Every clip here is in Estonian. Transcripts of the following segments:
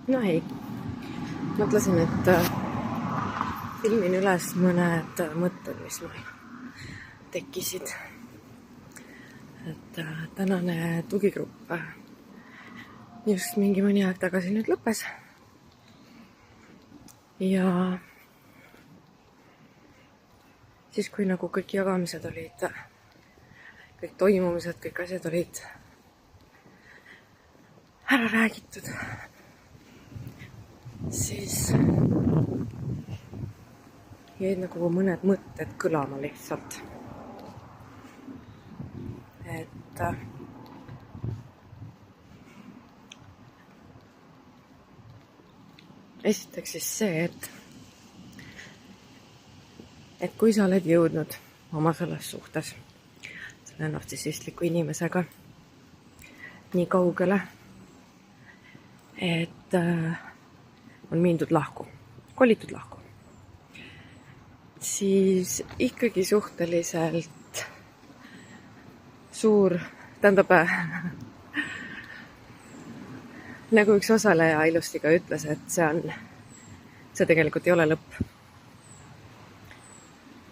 No ei, mõtlesin, et filmin üles mõned mõtted, mis mul tekkisid. Et tänane tugigrupp just mingi mõni aeg tagasi nüüd lõppes. Ja siis, kui nagu kõik jagamised olid, kõik toimumised, kõik asjad olid ära räägitud, siis jäid nagu mõned mõtted kõlama lihtsalt. Et esiteks siis see, et kui sa oled jõudnud oma selles suhtes selle nartsissistliku inimesega nii kaugele, et on mindud lahku, kolitud lahku, siis ikkagi suhteliselt suur, tähendab, nagu üks osaleja ilusti ka ütles, et see tegelikult ei ole lõpp.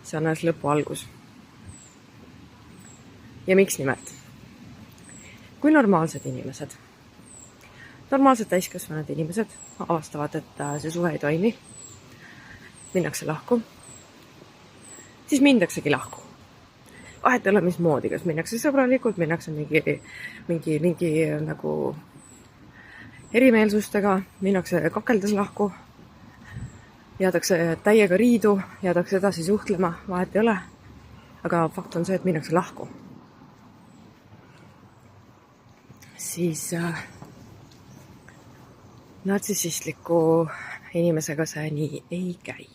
See on alles lõpu algus. Ja miks nimelt? Kui normaalsed täiskasvanud inimesed avastavad, et see suhe ei toimi, minnakse lahku, siis mindaksegi lahku. Vahet ei ole mismoodi, kas minnakse sõbralikult, minnakse mingi nagu erimeelsustega, minnakse kakeldes lahku, jäädakse täiega riidu, jäädakse edasi suhtlema, vahet ei ole. Aga fakt on see, et minnakse lahku. Siis nartsissistliku inimesega see nii ei käi.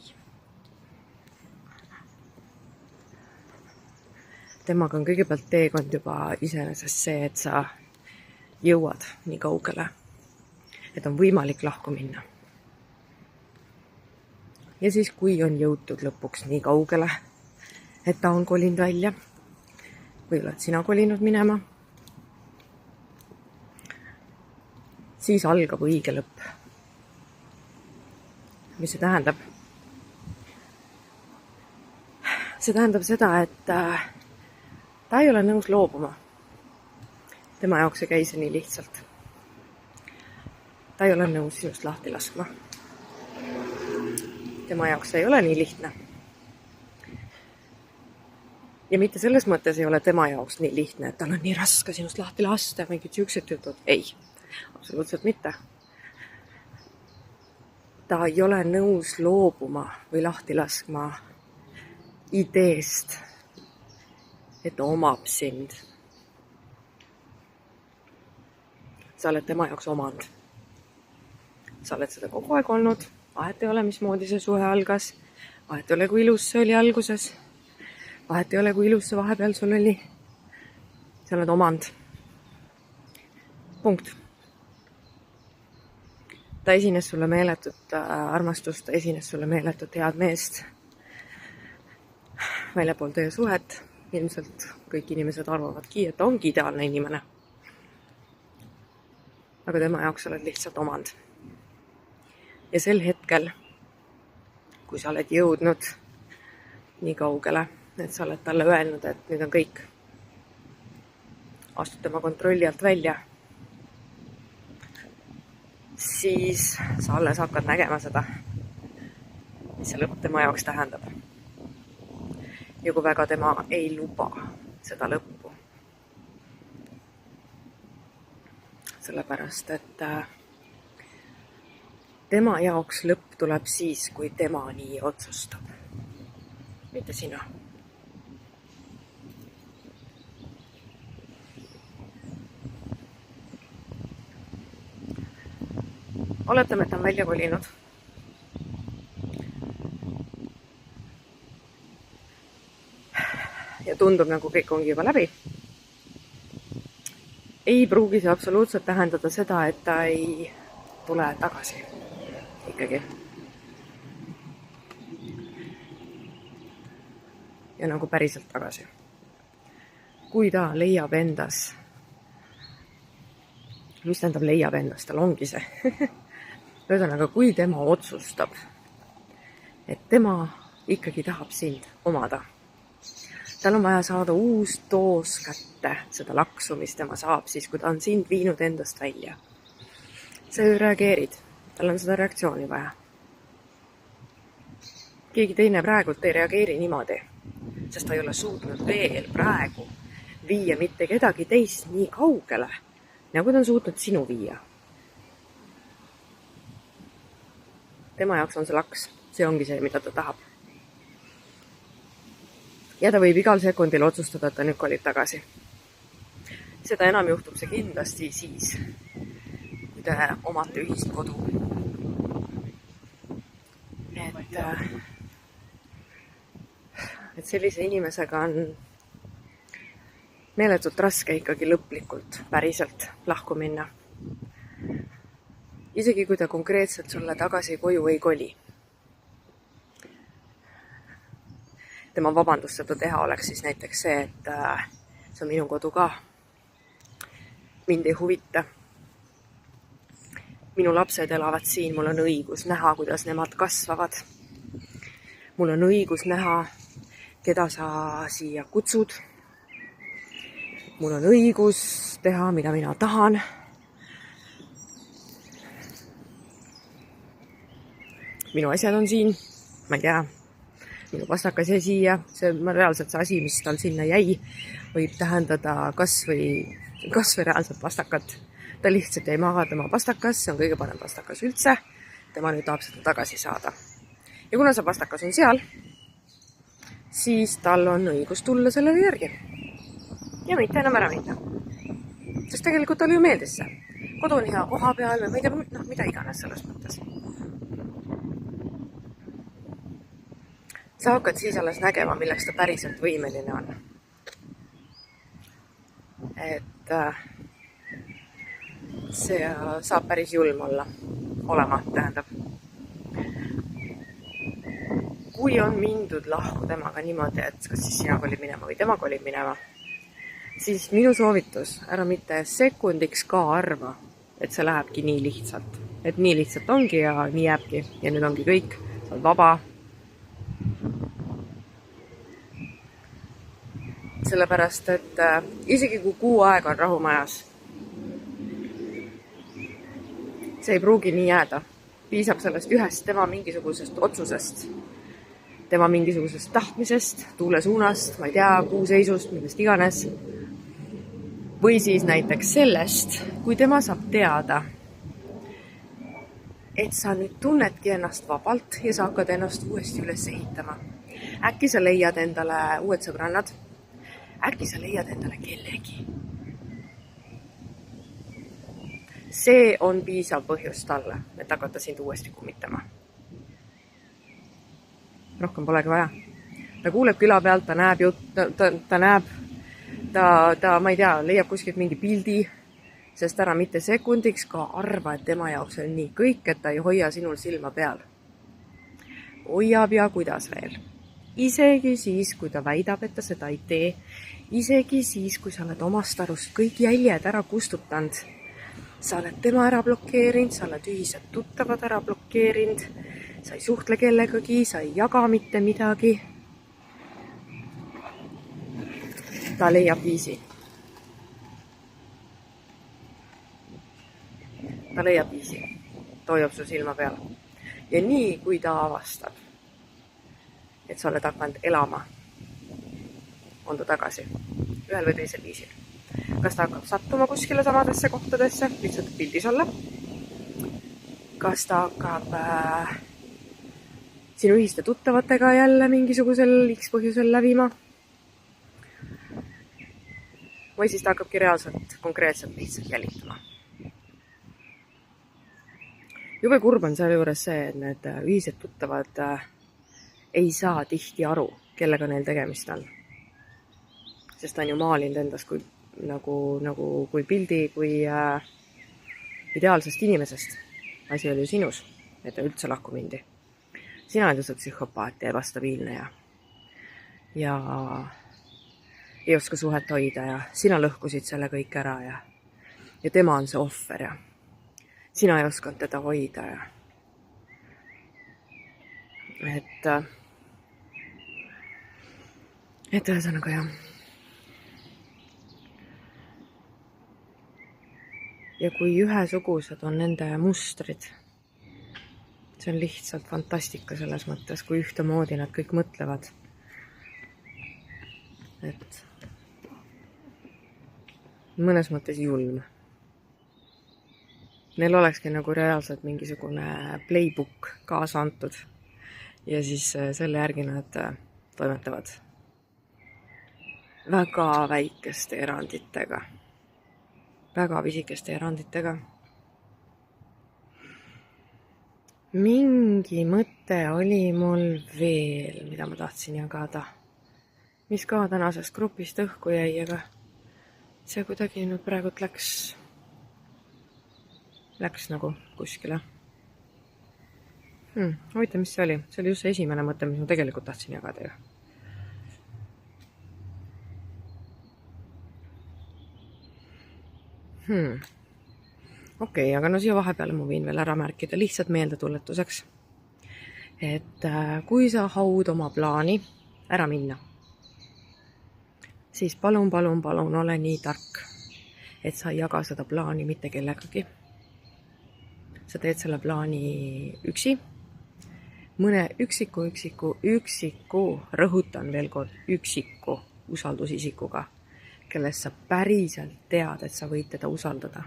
Temaga on kõigepealt teekond juba iseenesest see, et sa jõuad nii kaugele, et on võimalik lahku minna. Ja siis, kui on jõutud lõpuks nii kaugele, et ta on kolinud välja, või oled sina kolinud minema, siis algab õige lõpp. Mis see tähendab? See tähendab seda, et ta ei ole nõus loobuma. Tema jaoks ei käi see nii lihtsalt. Ta ei ole nõus sinust lahti laskma. Tema jaoks ei ole nii lihtne. Ja mitte selles mõttes ei ole tema jaoks nii lihtne, et tal on nii raske sinust lahti lasta ja mingid siuksed jutud. Ei, absoluutselt mitte. Ta ei ole nõus loobuma või lahti laskma ideest, et omab sind. Sa oled tema jaoks omand. Sa oled seda kogu aeg olnud. Vahet ei ole, mismoodi see suhe algas. Vahet ei ole, kui ilus see oli alguses. Vahet ei ole, kui ilus see vahepeal sul oli. Sa oled omand. Punkt. Ta esines sulle meeletut armastust, ta esines sulle meeletut head meest. Väljapool teie suhet. Ilmselt kõik inimesed arvavadki, et ta ongi ideaalne inimene. Aga tema jaoks oled lihtsalt omand. Ja sel hetkel, kui sa oled jõudnud nii kaugele, et sa oled talle öelnud, et nüüd on kõik, astud tema kontrolli alt välja, siis sa alles hakkad nägema seda, mis see lõpp tema jaoks tähendab. Ja kui väga tema ei luba seda lõppu. Sellepärast, et tema jaoks lõpp tuleb siis, kui tema nii otsustab. Mitte sina. Oletame, et ta on välja kolinud. Ja tundub, nagu kõik ongi juba läbi. Ei pruugi see absoluutselt tähendada seda, et ta ei tule tagasi. Ikkagi. Ja nagu päriselt tagasi. Kui ta leiab endas, mis tähendab leiab endas, tal ongi see, ühesõnaga, kui tema otsustab, et tema ikkagi tahab sind omada, tal on vaja saada uus doos kätte seda laksu, mis tema saab siis, kui ta on sind viinud endast välja. sa ju reageerid, tal on seda reaktsiooni vaja. Keegi teine praegult ei reageeri niimoodi, sest ta ei ole suutnud veel praegu viia mitte kedagi teist nii kaugele, nagu ta on suutnud sinu viia. Tema jaoks on see laks, see ongi see, mida ta tahab. Ja ta võib igal sekundil otsustada, et ta nüüd kolib tagasi. Seda enam juhtub see kindlasti siis, kui te omate ühist kodu. Et sellise inimesega on meeletult raske ikkagi lõplikult päriselt lahku minna. Isegi kui ta konkreetselt sulle tagasi koju ei koli. Tema vabandus seda teha oleks siis näiteks see, et see on minu kodu ka. Mind ei huvita. Minu lapsed elavad siin, mul on õigus näha, kuidas nemad kasvavad. Mul on õigus näha, keda sa siia kutsud. Mul on õigus teha, mida mina tahan. Minu asjad on siin, ma ei tea, minu pastakas jäi siia, see on reaalselt see asi, mis tal sinna jäi, võib tähendada kas või reaalselt pastakat. Ta lihtsalt jäi maha tema pastakas, see on kõige parem pastakas üldse, tema nüüd tahab seda tagasi saada. Ja kuna see pastakas on seal, siis tal on õigus tulla sellele järgi. Ja mitte enam ära minna. Sest tegelikult talle ju meeldis see. Kodu on hea koha peal või ma ei tea, mida iganes selles mõttes. Sa hakkad siis alles nägema, milleks ta päriselt võimeline on. Et see saab päris julm olema, tähendab. Kui on mindud lahku temaga niimoodi, et kas siis sina kolib minema või tema kolib minema, siis minu soovitus, ära mitte sekundiks ka arva, et see lähebki nii lihtsalt. Et nii lihtsalt ongi ja nii jääbki. Ja nüüd ongi kõik, sa oled vaba. Sellepärast, et isegi kui kuu aega on rahumajas, see ei pruugi nii jääda. Piisab sellest ühest tema mingisugusest otsusest, tema mingisugusest tahtmisest, tuule suunast, ma ei tea, kuu seisust, millest iganes. Või siis näiteks sellest, kui tema saab teada, et sa nüüd tunnedki ennast vabalt ja sa hakkad ennast uuesti üles ehitama. Äkki sa leiad endale uued sõbrannad, äkki sa leiad endale kellegi. See on piisav põhjus talle, et hakata sind uuesti kummitama. Rohkem polegi vaja. Ta kuuleb küla pealt, ta näeb ta ma ei tea, leiab kuskilt mingi pildi, sest ära mitte sekundiks ka arva, et tema jaoks on nii kõik, et ta ei hoia sinul silma peal. Hoiab ja kuidas veel. Isegi siis, kui ta väidab, et ta seda ei tee, isegi siis, kui sa oled omast arust kõik jäljed ära kustutanud, sa oled tema ära blokeerinud, sa oled ühised tuttavad ära blokeerinud, sa ei suhtle kellegagi, sa ei jaga mitte midagi. Ta leiab viisi. Ta leiab viisi. Ta hoiab su silma peal. Ja nii, kui ta avastab, et sa oled hakanud elama, on ta tagasi. Ühel või teisel viisil. Kas ta hakkab sattuma kuskile samadesse kohtadesse, lihtsalt pildis olla? Kas ta hakkab sinu ühiste tuttavatega jälle mingisugusel X põhjusel lävima? Või siis ta hakkabki reaalselt, konkreetselt lihtsalt jälitama. Jube kurb on selle juures see, et need ühised tuttavad ei saa tihti aru, kellega neil tegemist on. Sest ta on ju maalinud endas kui pildi, kui ideaalsest inimesest. Asi oli ju sinus, et ta üldse lahku mindi. Sina oled see psühhopaat ja ebastabiilne ja ei oska suhet hoida ja sina lõhkusid selle kõik ära ja tema on see ohver ja sina ei osanud teda hoida ja et ühesõnaga jah. Ja kui ühesugused on nende mustrid, see on lihtsalt fantastika selles mõttes, kui ühtemoodi nad kõik mõtlevad. Et mõnes mõttes julm. Neil olekski nagu reaalselt mingisugune playbook kaasa antud ja siis selle järgi nad toimetavad väga väikeste eranditega, väga pisikeste eranditega. Mingi mõte oli mul veel, mida ma tahtsin jagada, mis ka tänasest grupist õhku jäi, aga see kuidagi nüüd praegult läks nagu kuskile. Huvitav, mis see oli? See oli just see esimene mõte, mis ma tegelikult tahtsin jagada ju. Okei, aga no siia vahepeale ma võin veel ära märkida lihtsalt meeldetuletuseks, et kui sa haud oma plaani ära minna, siis palun ole nii tark, et sa ei jaga seda plaani mitte kellegagi. Sa teed selle plaani üksi, mõne üksiku, rõhutan veel kord, üksiku usaldusisikuga, kellest sa päriselt tead, et sa võid teda usaldada.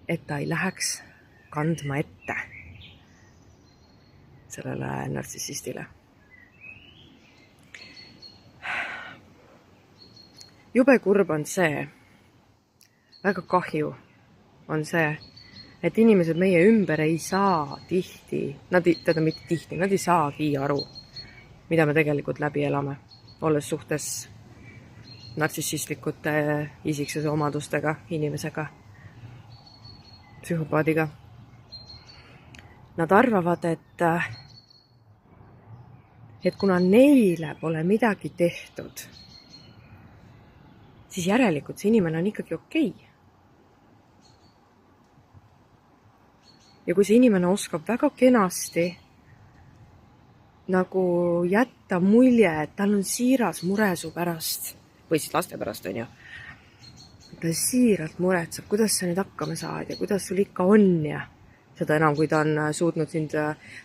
Et ta ei läheks kandma ette sellele nartsissistile. Jube kurb on see, väga kahju on see, et inimesed meie ümber ei saa tihti, nad ei saagi aru, mida me tegelikult läbi elame, olles suhtes nartsissistlikute isiksuse omadustega inimesega, psühhopaadiga. Nad arvavad, et kuna neile pole midagi tehtud, siis järelikult see inimene on ikkagi okei. Ja kui see inimene oskab väga kenasti nagu jätta mulje, et tal on siiras mure su pärast, või siis laste pärast on ju, ta siiralt muretseb, kuidas sa nüüd hakkama saad ja kuidas sul ikka on ja seda enam, kui ta on suutnud sind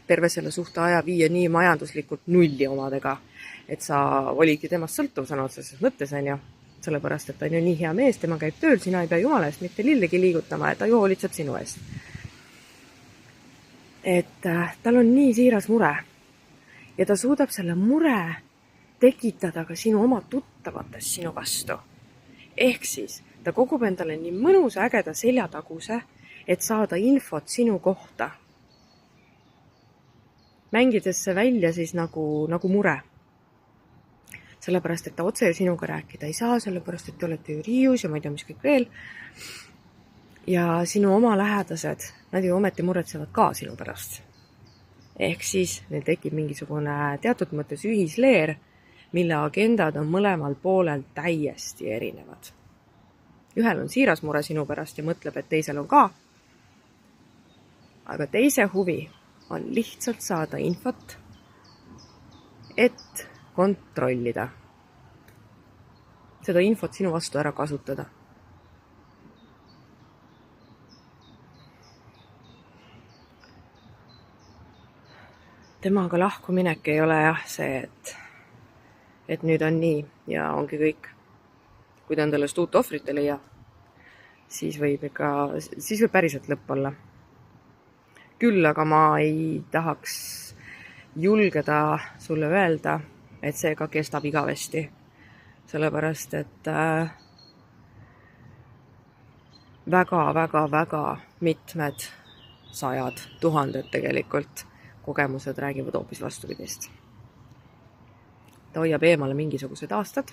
terve selle suhte aja viia nii majanduslikult nulli omadega, et sa olidki temast sõltuv sõna otseses mõttes, on ju, sellepärast, et ta on ju nii hea mees, tema käib tööl, sina ei pea jumala eest mitte lillegi liigutama, et ta ju hoolitseb sinu eest. Et tal on nii siiras mure ja ta suudab selle mure tekitada ka sinu oma tuttavates sinu vastu. Ehk siis ta kogub endale nii mõnusa ägeda seljataguse, et saada infot sinu kohta. Mängides see välja siis nagu mure. Sellepärast, et ta otse sinuga rääkida ei saa, sellepärast, et te olete ju riius ja ma ei tea, mis kõik veel. Ja sinu oma lähedased, nad ju ometi muretsevad ka sinu pärast. Ehk siis neil tekib mingisugune teatud mõttes ühisleer, mille agendad on mõlemal poolel täiesti erinevad. Ühel on siiras mure sinu pärast ja mõtleb, et teisel on ka. Aga teise huvi on lihtsalt saada infot, et kontrollida. Seda infot sinu vastu ära kasutada. Temaga lahkuminek ei ole jah see, et nüüd on nii ja ongi kõik. Kui ta endalest uut ohvrit ei leia, siis võib päriselt lõpp olla. Küll aga ma ei tahaks julgeda sulle öelda, et see ka kestab igavesti. Sellepärast, et väga mitmed sajad, tuhanded tegelikult kogemused räägivad hoopis vastupidist. Ta hoiab eemale mingisugused aastad,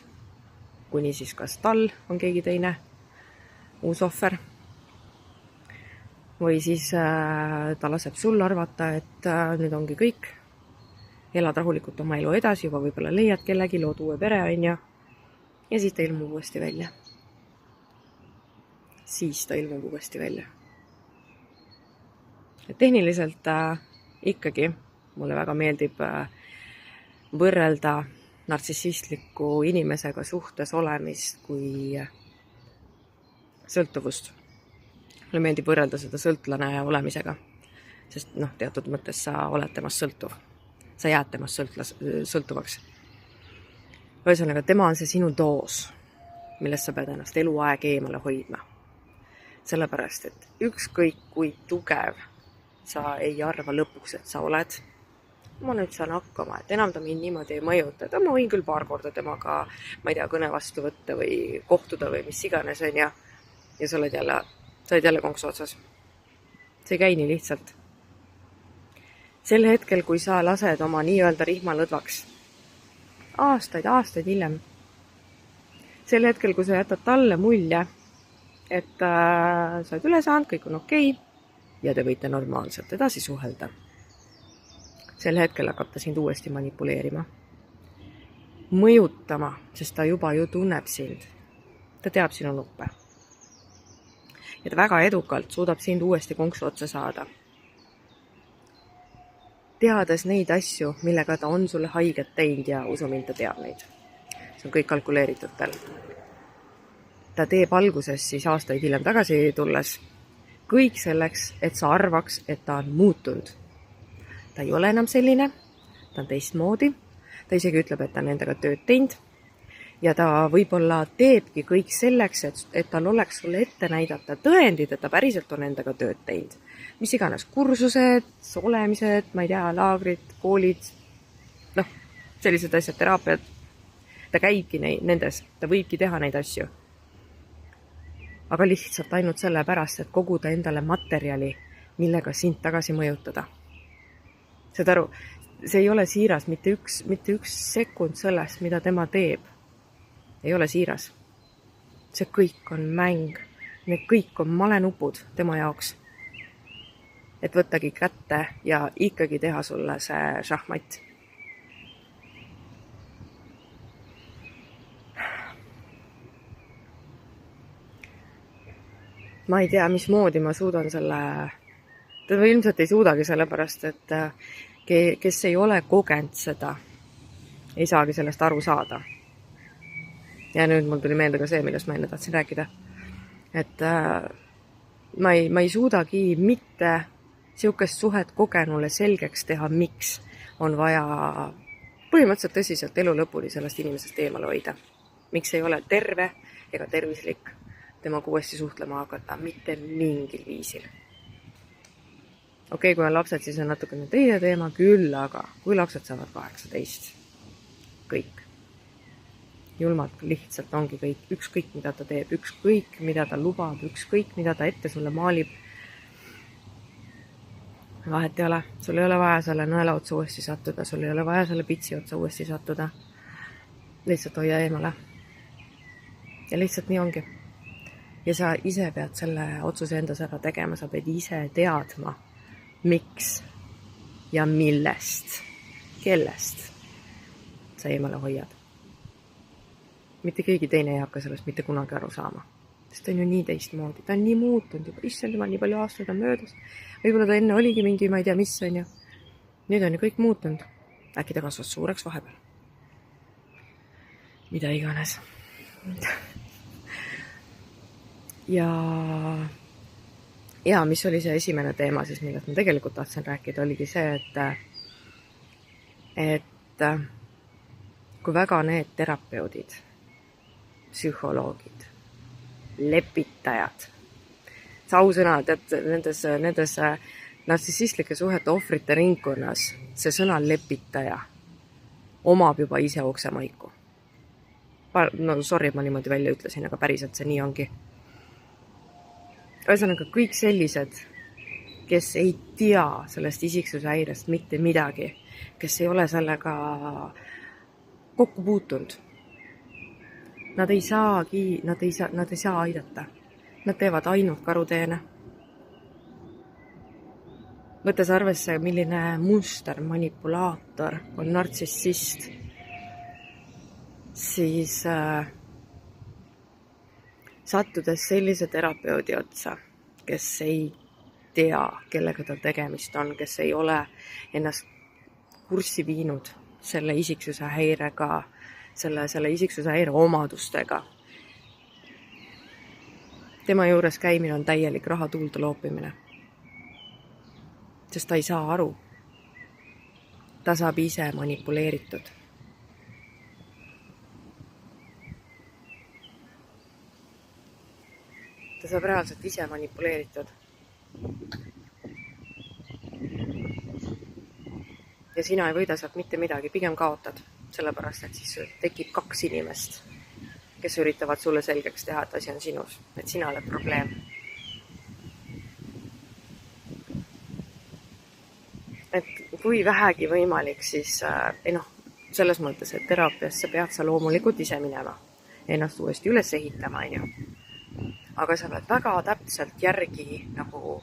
kuni siis kas tal on keegi teine uus ohver või siis ta laseb sul arvata, et nüüd ongi kõik. Elad rahulikult oma elu edasi, juba võib-olla leiad kellegi, lood uue pere on ja siis ta ilmub uuesti välja. Tehniliselt ikkagi mulle väga meeldib võrrelda nartsissistliku inimesega suhtes olemist kui sõltuvust. Mulle meeldib võrrelda seda sõltlane olemisega, sest teatud mõttes sa oled temast sõltuv. Sa jääd temast sõltuvaks. Ühesõnaga, tema on see sinu doos, millest sa pead ennast eluaeg eemale hoidma. Sellepärast, et ükskõik kui tugev sa ei arva lõpuks, et sa oled, ma nüüd saan hakkama, et enam ta mind niimoodi ei mõjuta, et ma võin küll paar korda temaga, ma ei tea, kõne vastu võtta või kohtuda või mis iganes on ja sa oled jälle konksu otsas. See ei käi nii lihtsalt. Sel hetkel, kui sa lased oma nii-öelda rihmalõdvaks, aastaid hiljem, sel hetkel, kui sa jätad talle mulje, et sa oled üle saanud, kõik on okei, ja te võite normaalselt edasi suhelda. Sel hetkel hakkab ta sind uuesti manipuleerima. Mõjutama, sest ta juba ju tunneb sind. Ta teab sinu nuppe. Ja ta väga edukalt suudab sind uuesti konksu otsa saada. Teades neid asju, millega ta on sulle haiget teinud ja usu mind, ta teab neid. See on kõik kalkuleeritud tal. Ta teeb alguses siis aastaid hiljem tagasi tulles kõik selleks, et sa arvaks, et ta on muutunud. Ta ei ole enam selline, ta on teistmoodi, ta isegi ütleb, et ta on nendega tööd teinud ja ta võib-olla teebki kõik selleks, et tal oleks sulle ette näidata tõendid, et ta päriselt on nendega tööd teinud. Mis iganes kursused, olemised, ma ei tea, laagrid, koolid, sellised asjad, teraapiad. Ta käibki nendes, ta võibki teha neid asju. Aga lihtsalt ainult selle pärast, et koguda endale materjali, millega sind tagasi mõjutada. Saad aru, see ei ole siiras mitte üks sekund sellest, mida tema teeb. Ei ole siiras. See kõik on mäng. Need kõik on malenupud tema jaoks. Et võttagi kätte ja ikkagi teha sulle see šahmat. Ma ei tea, mismoodi ma suudan selle, ta ilmselt ei suudagi sellepärast, et kes ei ole kogenud seda, ei saagi sellest aru saada. Ja nüüd mul tuli meelde ka see, millest ma enne tahtsin rääkida. Et ma ei suudagi mitte siukest suhet kogenule selgeks teha, miks on vaja põhimõtteliselt tõsiselt elu lõpuni sellest inimesest eemale hoida. Miks ei ole terve ega tervislik temaga uuesti suhtlema hakata, mitte mingil viisil. Okei, kui on lapsed, siis on natukene teine teema küll, aga kui lapsed saavad 18, kõik. Julmalt lihtsalt ongi kõik, ükskõik mida ta teeb, ükskõik mida ta lubab, ükskõik mida ta ette sulle maalib. Vahet ei ole, sul ei ole vaja selle nõela otsa uuesti sattuda, sul ei ole vaja selle pitsi otsa uuesti sattuda. Lihtsalt hoia eemale. Ja lihtsalt nii ongi. Ja sa ise pead selle otsuse endas ära tegema, sa pead ise teadma, miks ja millest, kellest sa eemale hoiad. Mitte keegi teine ei hakka sellest mitte kunagi aru saama. Sest ta on ju nii teistmoodi, ta on nii muutunud juba, issand jumal, nii palju aastaid on möödas. Võib-olla ta enne oligi mingi, ma ei tea, mis on ju. Nüüd on ju kõik muutunud. Äkki ta kasvas suureks vahepeal. Mida iganes. Ja mis oli see esimene teema, siis millest ma tegelikult tahtsin rääkida, oligi see, et kui väga need terapeudid, psühholoogid, lepitajad, sausõna, et nendes nartsissistlike suhete ohvrite ringkonnas see sõna lepitaja omab juba ise oksemaiku. No sorry, ma niimoodi välja ütlesin, aga päriselt see nii ongi. Ühesõnaga kõik sellised, kes ei tea sellest isiksuse häirest mitte midagi, kes ei ole sellega kokku puutunud. Nad ei saa aidata. Nad teevad ainult karuteene. Võttes arvesse, milline muster manipulaator on nartsissist, siis sattudes sellise terapeudi otsa, kes ei tea, kellega tal tegemist on, kes ei ole ennast kurssi viinud selle isiksuse häirega, selle isiksuse häire omadustega. Tema juures käimine on täielik raha tuulde loopimine. Sest ta ei saa aru. Ta saab ise manipuleeritud. Ta saab reaalselt ise manipuleeritud. Ja sina ei võida sealt mitte midagi, pigem kaotad. Sellepärast, et siis tekib 2 inimest, kes üritavad sulle selgeks teha, et asi on sinus, et sina oled probleem. Et kui vähegi võimalik, siis selles mõttes, et teraapiasse pead sa loomulikult ise minema, ennast uuesti üles ehitama, aga sa pead väga täpselt järgi nagu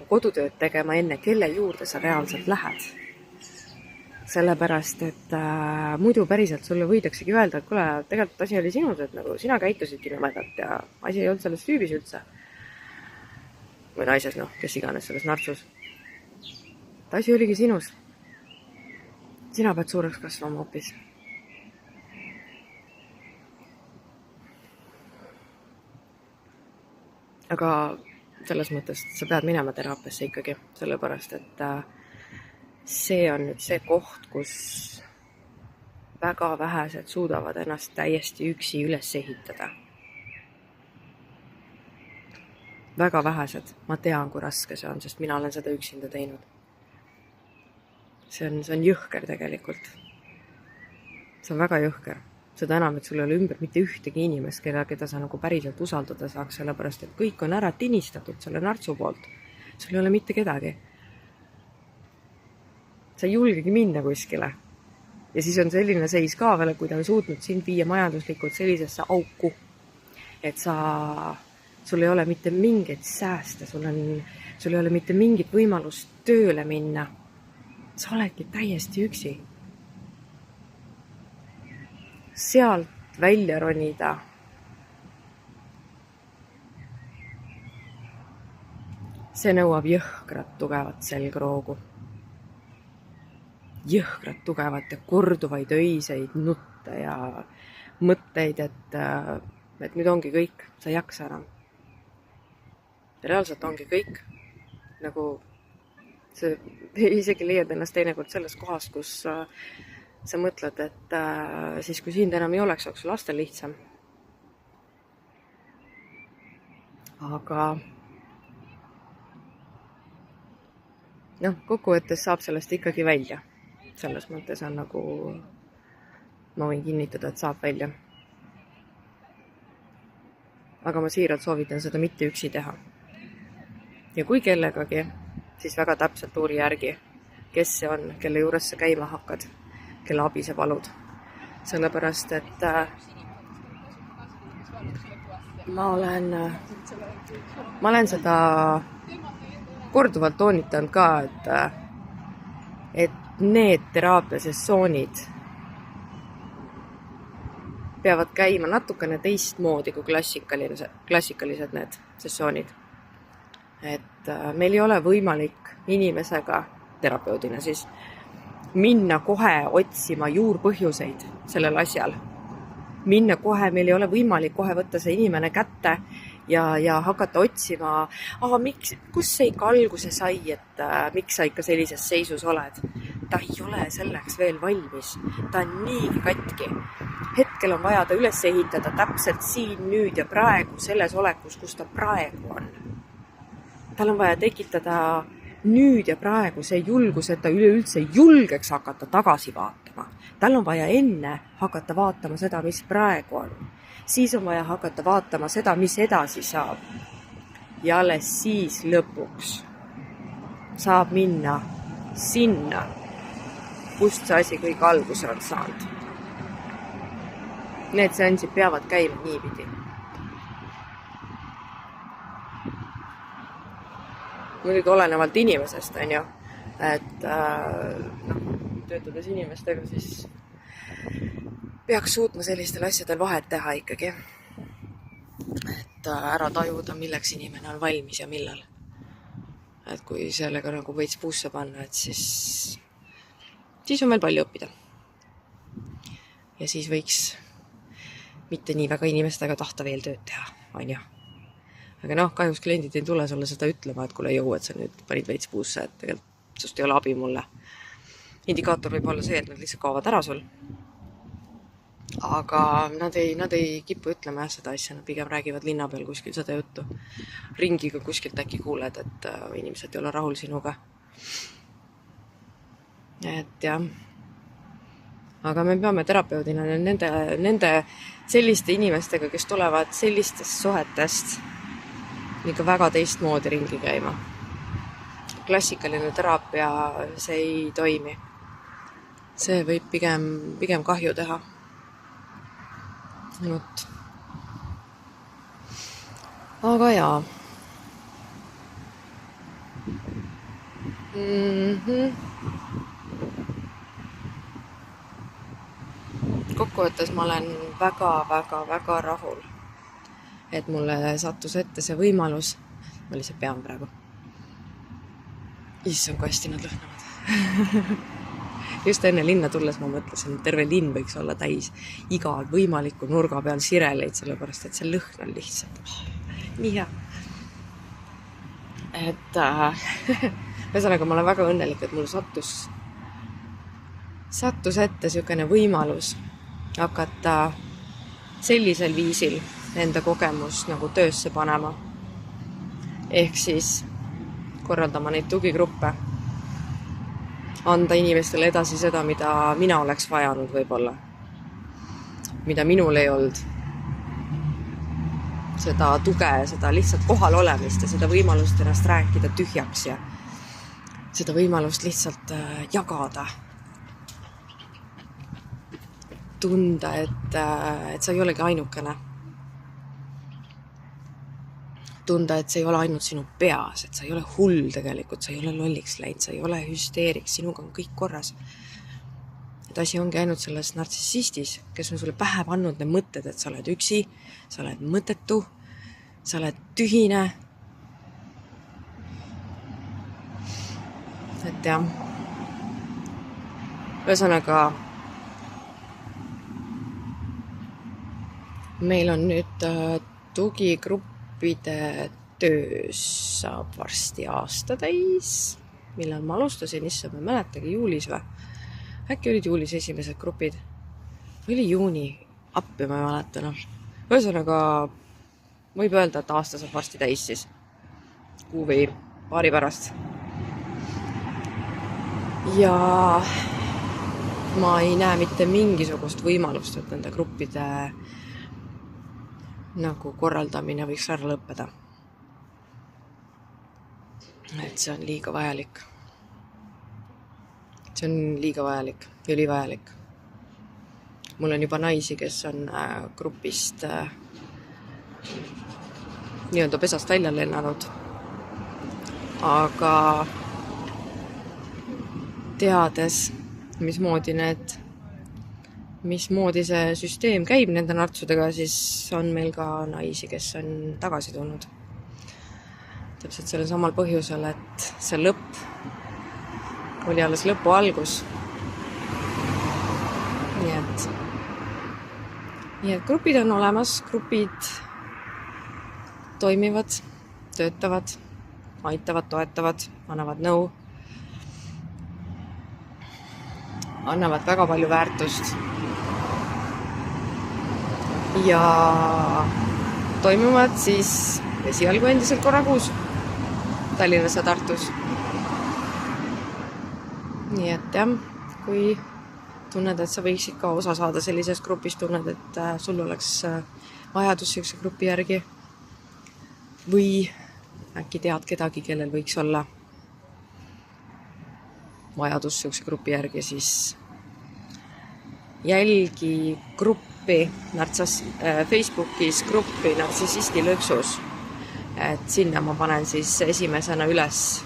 kodutööd tegema enne, kelle juurde sa reaalselt lähed. Sellepärast, et muidu päriselt sulle võidaksegi öelda, et kuule, tegelikult asi oli sinus, et nagu sina käitusidki nõmedalt ja asi ei olnud selles süübis üldse. Või naises, kes iganes selles nartsus. Et asi oligi sinus. Sina pead suureks kasvama hoopis. Aga selles mõttes sa pead minema teraapiasse ikkagi, sellepärast, et see on nüüd see koht, kus väga vähesed suudavad ennast täiesti üksi üles ehitada. Väga vähesed. Ma tean, kui raske see on, sest mina olen seda üksinda teinud. See on jõhker tegelikult. See on väga jõhker. Seda enam, et sul ei ole ümber mitte ühtegi inimest, keda sa nagu päriselt usaldada saaks, sellepärast, et kõik on ära tinistatud selle nartsu poolt. Sul ei ole mitte kedagi. Sa ei julgegi minna kuskile. Ja siis on selline seis ka veel, kui ta on suutnud sind viia majanduslikult sellisesse auku, et sul ei ole mitte mingeid sääste, sul ei ole mitte mingit võimalust tööle minna. Sa oledki täiesti üksi. Sealt välja ronida. See nõuab jõhkrat tugevat selgroogu. Jõhkrat tugevat ja korduvaid öiseid nutte ja mõtteid, et nüüd ongi kõik, sa ei jaksa enam. Reaalselt ongi kõik. Nagu see isegi leiad ennast teinekord selles kohas, kus sa mõtled, et siis kui sind enam ei oleks lastel lihtsam. Aga kokkuvõttes saab sellest ikkagi välja. Selles mõttes on nagu, ma võin kinnitada, et saab välja. Aga ma siiralt soovitan seda mitte üksi teha. Ja kui kellegagi, siis väga täpselt uuri järgi, kes see on, kelle juures sa käima hakkad, kelle abi sa palud. Sellepärast, et ma olen seda korduvalt toonitanud ka, et need teraapiasessioonid peavad käima natukene teistmoodi kui klassikalised need sessioonid. Et meil ei ole võimalik inimesega, terapeudina siis, minna kohe otsima juurpõhjuseid sellel asjal. Minna kohe, meil ei ole võimalik kohe võtta see inimene kätte ja hakata otsima, kus see ikka alguse sai, et miks sa ikka sellises seisus oled. Ta ei ole selleks veel valmis. Ta on niigi katki. Hetkel on vaja ta üles ehitada täpselt siin, nüüd ja praegu, selles olekus, kus ta praegu on. Tal on vaja tekitada nüüd ja praegu see julgus, et ta üleüldse julgeks hakata tagasi vaatama. Tal on vaja enne hakata vaatama seda, mis praegu on. Siis on vaja hakata vaatama seda, mis edasi saab. Ja alles siis lõpuks saab minna sinna, kust see asi kõik alguse on saanud. Need seansid peavad käima niipidi. Muidugi olenevalt inimesest, on ju, et töötades inimestega, siis peaks suutma sellistel asjadel vahet teha ikkagi. Et ära tajuda, milleks inimene on valmis ja millal. Et kui sellega nagu veits puusse panna, et siis on veel palju õppida. Ja siis võiks mitte nii väga inimestega tahta veel tööd teha, on ju. Aga kahjuks kliendid ei tule sulle seda ütlema, et kuule jõu, et sa nüüd panid veits puusse, et tegelikult sust ei ole abi mulle. Indikaator võib olla see, et nad lihtsalt kaovad ära sul. Aga nad ei kipu ütlema seda asja, nad pigem räägivad linna peal kuskil seda juttu. Ringiga kuskilt äkki kuuled, et inimesed ei ole rahul sinuga. Et jah. Aga me peame terapeudina nende selliste inimestega, kes tulevad sellistest suhetest ikka väga teistmoodi ringi käima. Klassikaline teraapia, see ei toimi. See võib pigem kahju teha. Aga jaa. Kokkuvõttes ma olen väga rahul, et mulle sattus ette see võimalus. Ma lihtsalt pean praegu. Issand, kui hästi nad lõhnavad. Just enne linna tulles ma mõtlesin, et terve linn võiks olla täis igal võimaliku nurga peal sireleid, sellepärast et see lõhn on lihtsalt nii hea. Et ühesõnaga ma olen väga õnnelik, et mul sattus ette niisugune võimalus hakata sellisel viisil enda kogemust nagu töösse panema. Ehk siis korraldama neid tugigruppe, anda inimestele edasi seda, mida mina oleks vajanud võib-olla, mida minul ei olnud. Seda tuge, seda lihtsalt kohal olemist ja seda võimalust ennast rääkida tühjaks ja seda võimalust lihtsalt jagada. Tunda, et sa ei olegi ainukene. Tunda, et see ei ole ainult sinu peas, et sa ei ole hull tegelikult, sa ei ole lolliks läinud, sa ei ole hüsteeriks, sinuga on kõik korras. Et asi ongi ainult selles nartsissistis, kes on sulle pähe pannud need mõtted, et sa oled üksi, sa oled mõttetu, sa oled tühine. Et jah, ühesõnaga meil on nüüd tugigruppide töös saab varsti aasta täis, millal ma alustasin, issand, ma mäletagi, juulis või? Äkki olid juulis esimesed grupid? Oli juuni, appi ma ei mäleta. Ühesõnaga võib öelda, et aasta saab varsti täis siis. Kuu või paari pärast. Ja ma ei näe mitte mingisugust võimalust, et nende gruppide nagu korraldamine võiks ära lõppeda. Et see on liiga vajalik. See on liiga vajalik, ülivajalik. Mul on juba naisi, kes on grupist nii-öelda pesast välja lennanud. Aga teades, mismoodi see süsteem käib nende nartsudega, siis on meil ka naisi, kes on tagasi tulnud. Täpselt selle samal põhjusel, et see lõpp oli alles lõpu algus. Nii et grupid on olemas, grupid toimivad, töötavad, aitavad, toetavad, annavad nõu, annavad väga palju väärtust ja toimuvad siis esialgu endiselt korra kuus Tallinnas ja Tartus. Nii et jah, kui tunned, et sa võiksid ka osa saada sellisest grupist, tunned, et sul oleks vajadus sellise grupi järgi või äkki tead kedagi, kellel võiks olla vajadus sellise grupi järgi, siis jälgi gruppi Facebookis gruppi Nartsissisti lõksus. Et sinna ma panen siis esimesena üles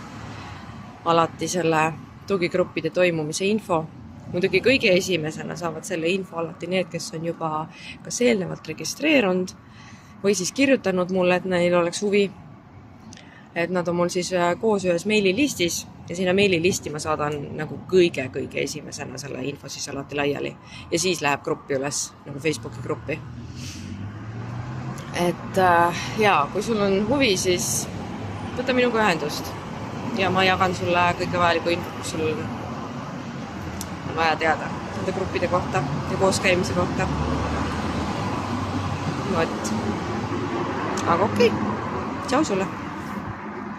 alati selle tugigruppide toimumise info. Muidugi kõige esimesena saavad selle info alati need, kes on juba kas eelnevalt registreerunud või siis kirjutanud mulle, et neil oleks huvi. et nad on mul siis koos ühes meililistis ja sinna meililisti ma saadan nagu kõige esimesena selle info siis alati laiali ja siis läheb gruppi üles, nagu Facebooki gruppi. Et jaa, kui sul on huvi, siis võta minuga ühendust ja ma jagan sulle kõige vajaliku info, kus sul on vaja teada nende gruppide kohta ja kooskäimise kohta. Vot. Aga okei. Tšau sulle!